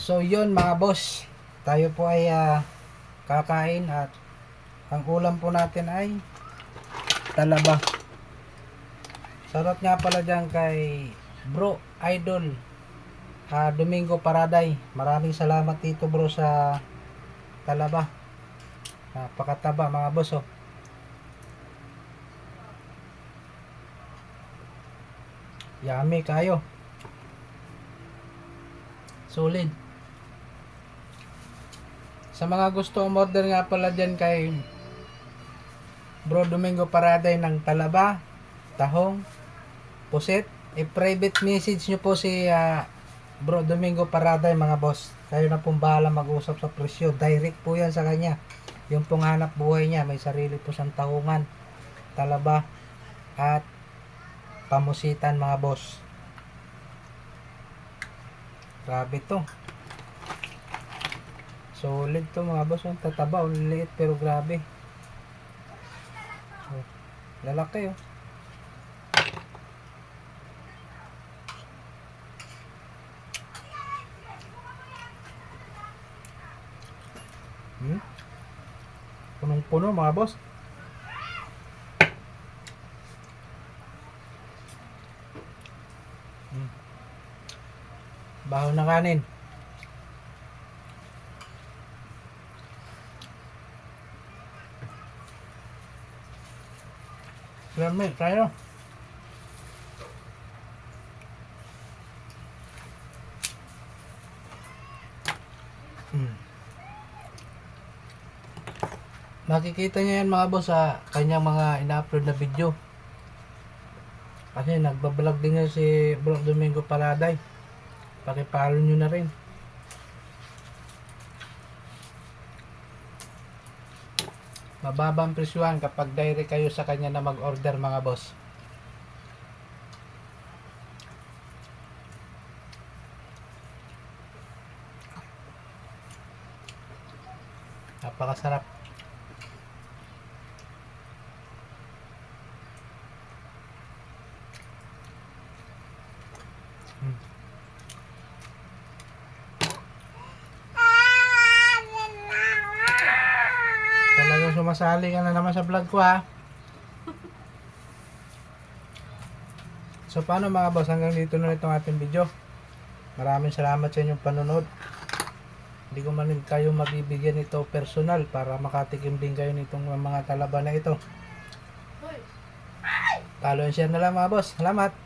So yun mga boss, tayo po ay kakain at ang ulam po natin ay talaba. Sarap nga pala dyan kay Bro Idol Domingo Paraday. Maraming salamat dito bro sa talaba. Napakataba mga boss oh. Yummy kayo. Solid. Sa mga gusto umorder nga pala dyan kay Bro Domingo Paraday ng talaba, tahong, puset, i-private message nyo po si Bro Domingo Paraday mga boss. Kayo na pong bahala mag-usap sa presyo. Direct po yan sa kanya. Yung pong hanap buhay niya, may sarili po siyang tahungan, talaba, at pamusitan mga boss. Grabe to. Solid to mga boss. Ang tataba, liit pero grabe. Oh, lalaki oh. Punong-puno mga boss. Baho na kanin. Lamig tayo. Makikita niyo yan mga boss sa kanyang mga ina-upload na video. Kasi nagbablog din yan si Bro Domingo Paraday. Pakipollow nyo na rin. Mababang presyuhan kapag direct kayo sa kanya na mag-order mga boss. Napakasarap. Talagang sumasali ka na naman sa vlog ko ha. So paano mga boss, hanggang dito na itong ating video. Maraming salamat sa inyong panonood. Hindi ko man kayo mabibigyan ito personal para makatikim din kayo nitong mga talaba na ito. Follow and share na lang mga boss. Salamat.